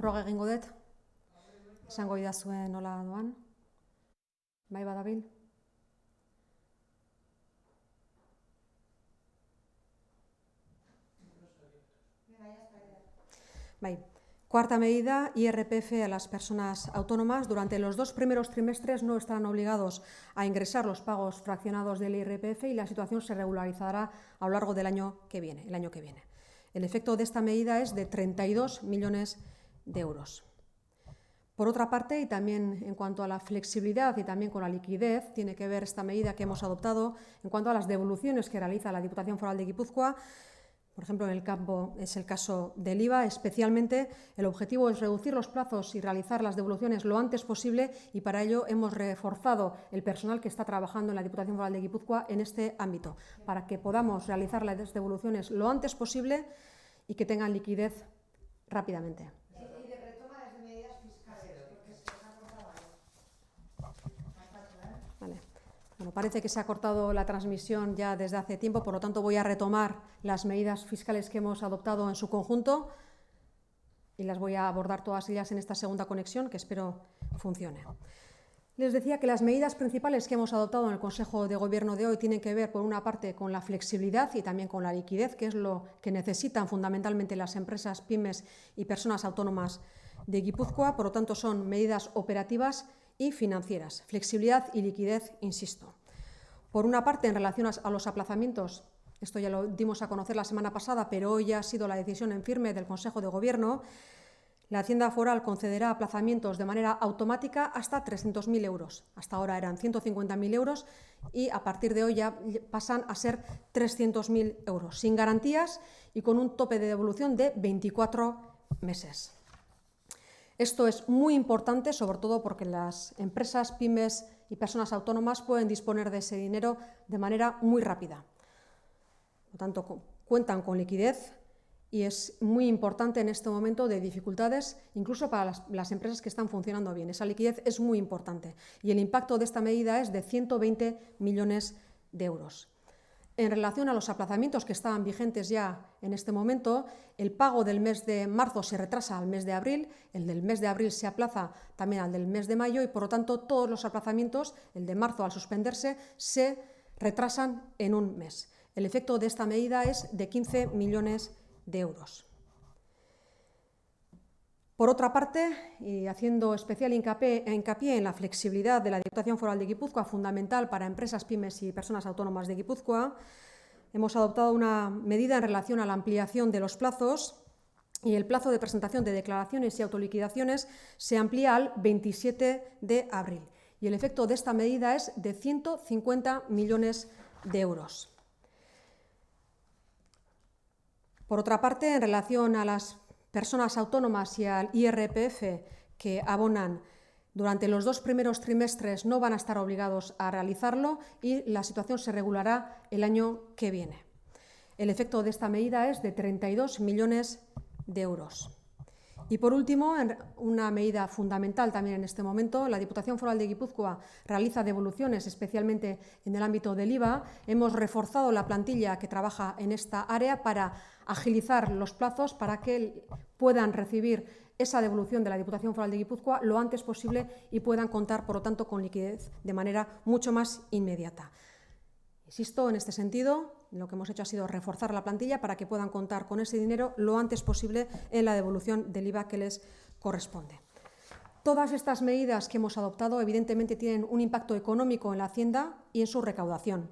Froga egingo dut, esango idazue nola doan. Bai badabil? Bai. Cuarta medida, IRPF a las personas autónomas. Durante los 2 primeros trimestres no estarán obligados a ingresar los pagos fraccionados del IRPF y la situación se regularizará a lo largo del año que viene, el año que viene. El efecto de esta medida es de 32 millones de euros. Por otra parte, y también en cuanto a la flexibilidad y también con la liquidez, tiene que ver esta medida que hemos adoptado en cuanto a las devoluciones que realiza la Diputación Foral de Guipúzcoa. Por ejemplo, en el campo es el caso del IVA, especialmente el objetivo es reducir los plazos y realizar las devoluciones lo antes posible y para ello hemos reforzado el personal que está trabajando en la Diputación Foral de Guipúzcoa en este ámbito, para que podamos realizar las devoluciones lo antes posible y que tengan liquidez rápidamente. Y de retoma desde medidas fiscales, porque se les ha cortado ahí. Vale. Bueno, parece que se ha cortado la transmisión ya desde hace tiempo, por lo tanto voy a retomar las medidas fiscales que hemos adoptado en su conjunto y las voy a abordar todas ellas en esta segunda conexión que espero funcione. Les decía que las medidas principales que hemos adoptado en el Consejo de Gobierno de hoy tienen que ver, por una parte, con la flexibilidad y también con la liquidez, que es lo que necesitan fundamentalmente las empresas, pymes y personas autónomas de Guipúzcoa. Por lo tanto, son medidas operativas y financieras. Flexibilidad y liquidez, insisto. Por una parte, en relación a los aplazamientos, esto ya lo dimos a conocer la semana pasada, pero hoy ya ha sido la decisión en firme del Consejo de Gobierno. La Hacienda Foral concederá aplazamientos de manera automática hasta 300.000 euros. Hasta ahora eran 150.000 euros y a partir de hoy ya pasan a ser 300.000 euros, sin garantías y con un tope de devolución de 24 meses. Esto es muy importante, sobre todo porque las empresas, pymes y personas autónomas pueden disponer de ese dinero de manera muy rápida. Por lo tanto, cuentan con liquidez y es muy importante en este momento de dificultades, incluso para las empresas que están funcionando bien. Esa liquidez es muy importante y el impacto de esta medida es de 120 millones de euros. En relación a los aplazamientos que estaban vigentes ya en este momento, el pago del mes de marzo se retrasa al mes de abril, el del mes de abril se aplaza también al del mes de mayo y, por lo tanto, todos los aplazamientos, el de marzo al suspenderse, se retrasan en un mes. El efecto de esta medida es de 15 millones de euros. Por otra parte, y haciendo especial hincapié en la flexibilidad de la Diputación Foral de Guipúzcoa, fundamental para empresas, pymes y personas autónomas de Guipúzcoa, hemos adoptado una medida en relación a la ampliación de los plazos y el plazo de presentación de declaraciones y autoliquidaciones se amplía al 27 de abril. Y el efecto de esta medida es de 150 millones de euros. Por otra parte, en relación a las personas autónomas y al IRPF que abonan durante los 2 primeros trimestres no van a estar obligados a realizarlo y la situación se regulará el año que viene. El efecto de esta medida es de 32 millones de euros. Y por último, una medida fundamental también en este momento, la Diputación Foral de Guipúzcoa realiza devoluciones, especialmente en el ámbito del IVA. Hemos reforzado la plantilla que trabaja en esta área para agilizar los plazos para que puedan recibir esa devolución de la Diputación Foral de Guipúzcoa lo antes posible y puedan contar, por lo tanto, con liquidez de manera mucho más inmediata. Insisto, en este sentido, lo que hemos hecho ha sido reforzar la plantilla para que puedan contar con ese dinero lo antes posible en la devolución del IVA que les corresponde. Todas estas medidas que hemos adoptado, evidentemente, tienen un impacto económico en la Hacienda y en su recaudación.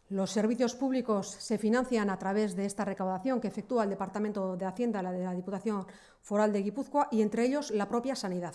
Los servicios públicos se financian a través de esta recaudación que efectúa el Departamento de Hacienda, la de la Diputación Foral de Guipúzcoa, y entre ellos la propia sanidad.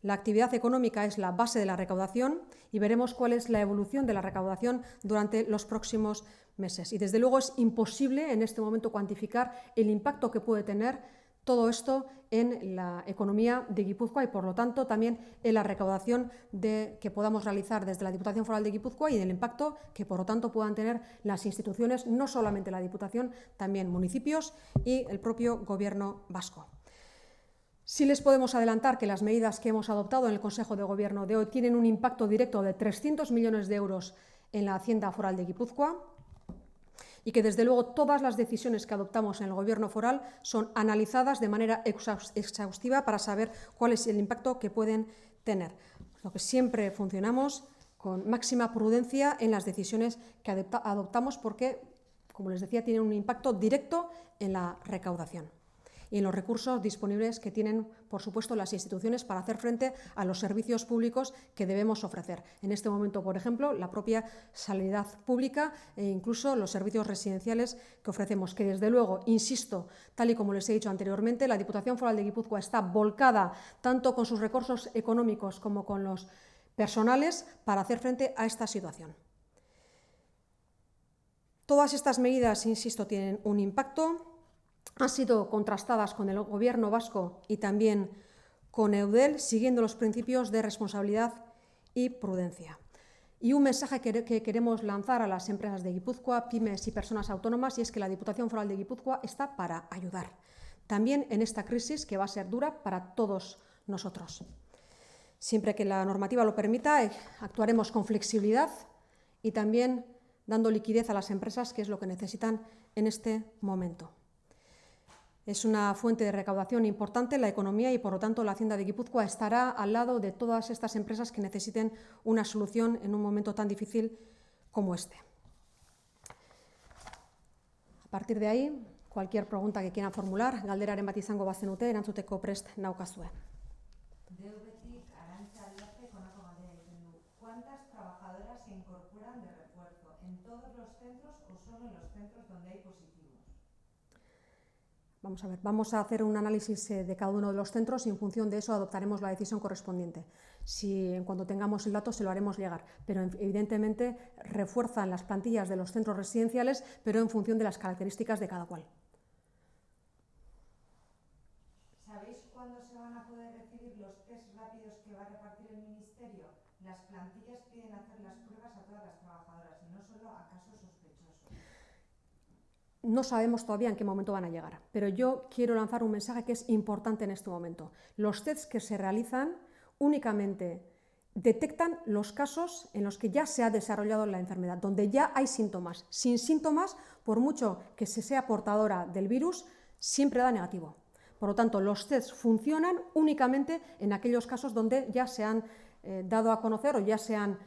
La actividad económica es la base de la recaudación y veremos cuál es la evolución de la recaudación durante los próximos meses. Y desde luego es imposible en este momento cuantificar el impacto que puede tener todo esto en la economía de Guipúzcoa y, por lo tanto, también en la recaudación que podamos realizar desde la Diputación Foral de Guipúzcoa y en el impacto que, por lo tanto, puedan tener las instituciones, no solamente la Diputación, también municipios y el propio Gobierno vasco. Sí les podemos adelantar que las medidas que hemos adoptado en el Consejo de Gobierno de hoy tienen un impacto directo de 300 millones de euros en la Hacienda Foral de Guipúzcoa. y que desde luego todas las decisiones que adoptamos en el Gobierno foral son analizadas de manera exhaustiva para saber cuál es el impacto que pueden tener. Por lo que siempre funcionamos con máxima prudencia en las decisiones que adoptamos porque, como les decía, tienen un impacto directo en la recaudación y en los recursos disponibles que tienen, por supuesto, las instituciones para hacer frente a los servicios públicos que debemos ofrecer. En este momento, por ejemplo, la propia sanidad pública e incluso los servicios residenciales que ofrecemos, que desde luego, insisto, tal y como les he dicho anteriormente, la Diputación Foral de Guipúzcoa está volcada tanto con sus recursos económicos como con los personales para hacer frente a esta situación. Todas estas medidas, insisto, tienen un impacto. Han sido contrastadas con el Gobierno vasco y también con Eudel, siguiendo los principios de responsabilidad y prudencia. Y un mensaje que queremos lanzar a las empresas de Guipúzcoa, pymes y personas autónomas, y es que la Diputación Foral de Guipúzcoa está para ayudar, también en esta crisis que va a ser dura para todos nosotros. Siempre que la normativa lo permita, actuaremos con flexibilidad y también dando liquidez a las empresas, que es lo que necesitan en este momento. Es una fuente de recaudación importante en la economía y, por lo tanto, la Hacienda de Guipúzcoa estará al lado de todas estas empresas que necesiten una solución en un momento tan difícil como este. A partir de ahí, cualquier pregunta que quieran formular, galderaren bat izango bazenute, erantzuteko prest naukazue. Deudetik Arantxa Aldace honako galdera egiten du. ¿Cuántas trabajadoras se incorporan de refuerzo? ¿En todos los centros o solo en los centros donde hay positivos? Vamos a ver, vamos a hacer un análisis de cada uno de los centros y en función de eso adoptaremos la decisión correspondiente. Si en cuanto tengamos el dato se lo haremos llegar, pero evidentemente refuerzan las plantillas de los centros residenciales, pero en función de las características de cada cual. ¿Sabéis cuándo se van a poder recibir los test rápidos que va a repartir el Ministerio? Las plantillas piden hacer las pruebas a todas las trabajadoras y no solo a casos sospechosos. No sabemos todavía en qué momento van a llegar, pero yo quiero lanzar un mensaje que es importante en este momento. Los tests que se realizan únicamente detectan los casos en los que ya se ha desarrollado la enfermedad, donde ya hay síntomas. Sin síntomas, por mucho que se sea portadora del virus, siempre da negativo. Por lo tanto, los tests funcionan únicamente en aquellos casos donde ya se han dado a conocer o ya se han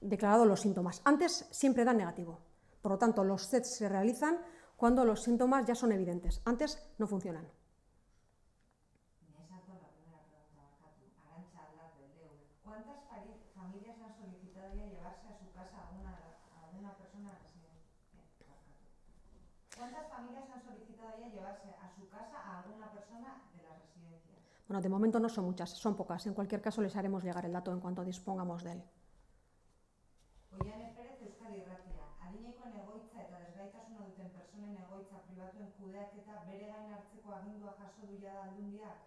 declarado los síntomas. Antes siempre dan negativo. Por lo tanto, los tests se realizan cuando los síntomas ya son evidentes. Antes no funcionan. Me salto la primera pregunta, Barkatu. Arantxa Aldace, ¿cuántas familias han solicitado ya llevarse a su casa a alguna persona residente? ¿Cuántas familias han solicitado ya llevarse a su casa a alguna persona de las residencias? Bueno, de momento no son muchas, son pocas. En cualquier caso, les haremos llegar el dato en cuanto dispongamos de él. Oiane Pérez, Euskadi Irratia. Adinekoen egoitza eta desgaitasuna duten pertsonen egoitza pribatuen kudeaketa bere gain hartzeko agindua jaso du jada Aldundiak?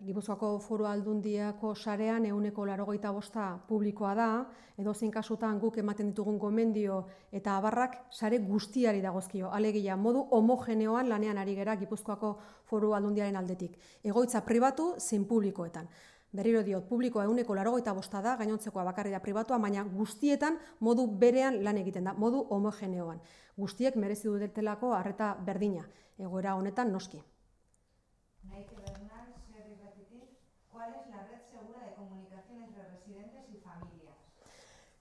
Gipuzkoako Foru Aldundiako sarean 85% publikoa da, edozein kasutan guk ematen ditugun gomendio eta abarrak sare guztiari dagozkio. Alegia, modu homogeneoan lanean ari gera Gipuzkoako Foru Aldundiaren aldetik. Egoitza pribatu zein publikoetan. Berriro diot, publikoa 85% da, gainontzekoa bakarrik da pribatua, baina guztietan modu berean lan egiten da, modu homogeneoan. Guztiek merezi dutelako arreta berdina, egoera honetan noski. Naike Bernal, Serri Ratitik, ¿cuál es la red segura de comunicación entre residentes y familias?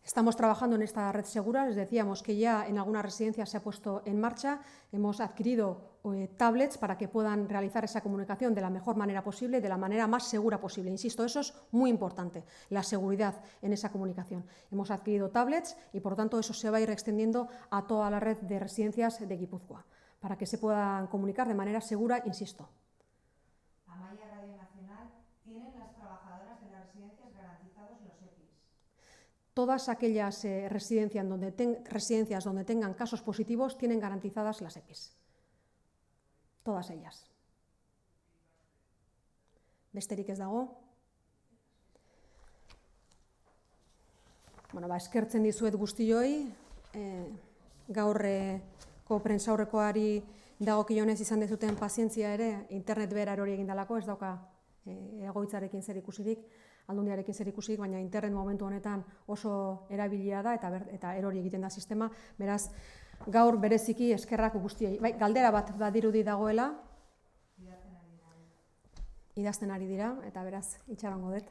Estamos trabajando en esta red segura, les decíamos que ya en algunas residencias se ha puesto en marcha, hemos adquirido tablets para que puedan realizar esa comunicación de la mejor manera posible, de la manera más segura posible. Insisto, eso es muy importante, la seguridad en esa comunicación. Hemos adquirido tablets y, por lo tanto, eso se va a ir extendiendo a toda la red de residencias de Guipúzcoa, para que se puedan comunicar de manera segura, insisto. Amaya Radio Nacional, ¿tienen las trabajadoras de las residencias garantizados los EPIs? Todas aquellas residencias donde tengan casos positivos tienen garantizadas las EPIs. Todas ellas. Besterik ez dago. Bueno, eskertzen dizuet guztioi, gaurreko prentsaurrekoari dagokionez izan dezuten pazientzia ere, internet bera erori egin dalako, ez dauka egoitzarekin zer ikusirik. Aldundiarekin zer ikusirik, baina internet momentu honetan oso erabilia da eta erori egiten da sistema, beraz, gaur bereziki eskerrak guztiei. Bai, galdera bat badirudi dagoela, idazten ari dira, eta beraz, itxarongo dut.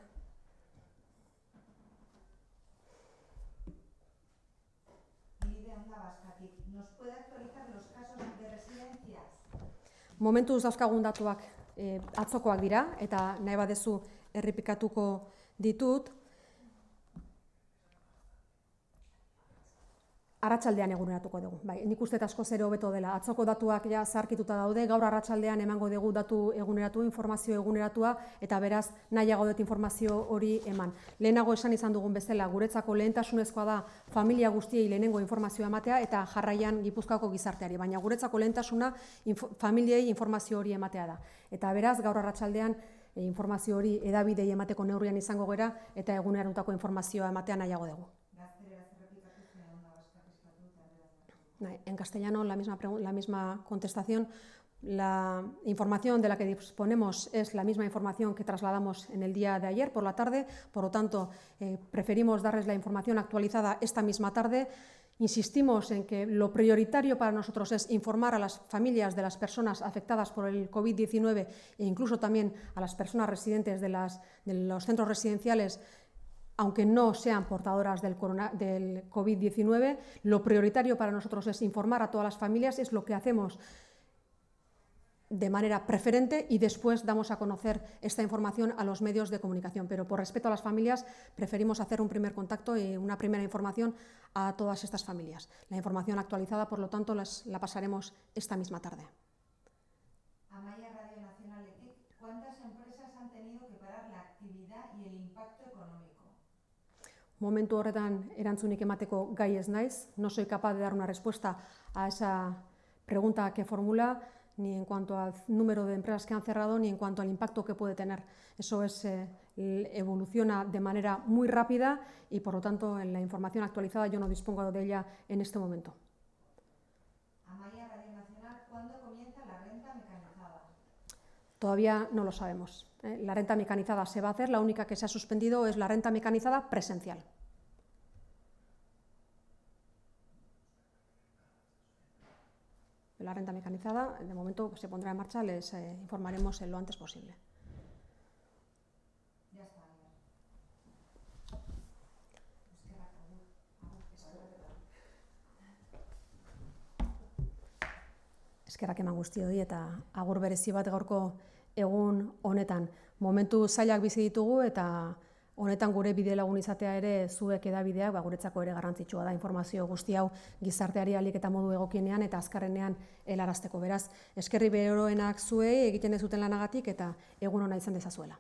¿Nos puede actualizar los casos de residencias? Momentuz dauzkagun datuak atzokoak dira, eta nahi badezu errepikatuko ditut. Arratsaldean eguneratuko dugu. Bai, nik uste asko zere hobeto dela. Atzoko datuak ja zaharkituta daude, gaur arratsaldean emango dugu datu eguneratu, informazio eguneratua, eta beraz nahiago dut informazio hori eman. Lehenago esan izan dugun bezala, guretzako lehentasunezkoa da familia guztiei lehenengo informazioa ematea eta jarraian Gipuzkoako gizarteari, baina guretzako lehentasuna familiei informazio hori ematea da. Eta beraz, gaur arratsaldean informazio hori hedabidei emateko neurrian izango gera eta eguneratutako informazioa ematea nahiago dugu. En castellano, la misma contestación. La información de la que disponemos es la misma información que trasladamos en el día de ayer por la tarde, por lo tanto, preferimos darles la información actualizada esta misma tarde. Insistimos en que lo prioritario para nosotros es informar a las familias de las personas afectadas por el COVID-19 e incluso también a las personas residentes de los centros residenciales, aunque no sean portadoras del COVID-19, lo prioritario para nosotros es informar a todas las familias, es lo que hacemos de manera preferente y después damos a conocer esta información a los medios de comunicación. Pero por respeto a las familias preferimos hacer un primer contacto y una primera información a todas estas familias. La información actualizada, por lo tanto, la pasaremos esta misma tarde. Amaia Radio Nacional ETIC, ¿cuántas empresas han tenido que parar la actividad y el impacto económico? Momentu horretan erantzunik emateko gai ez naiz. No soy capaz de dar una respuesta a esa pregunta que formula, ni en cuanto al número de empresas que han cerrado, ni en cuanto al impacto que puede tener. Eso evoluciona de manera muy rápida y, por lo tanto, en la información actualizada yo no dispongo de ella en este momento. Amaia Radio Nacional, ¿cuándo comienza la renta mecanizada? Todavía no lo sabemos. La renta mecanizada se va a hacer, la única que se ha suspendido es la renta mecanizada presencial. La renta mecanizada, de momento, se pondrá en marcha, les informaremos lo antes posible. Ya está. Eskerrak eman guztioi eta agur berezi bat gaurko egun honetan. Momentu zailak bizi ditugu eta honetan gure bide lagun izatea ere zuek edabideak guretzako ere garrantzitsua da informazio guzti hau gizarteari ahalik eta modu egokienean eta azkarrenean helarazteko. Beraz, eskerri beroenak zuei egiten dezuten lanagatik eta egun ona izan dezazuela.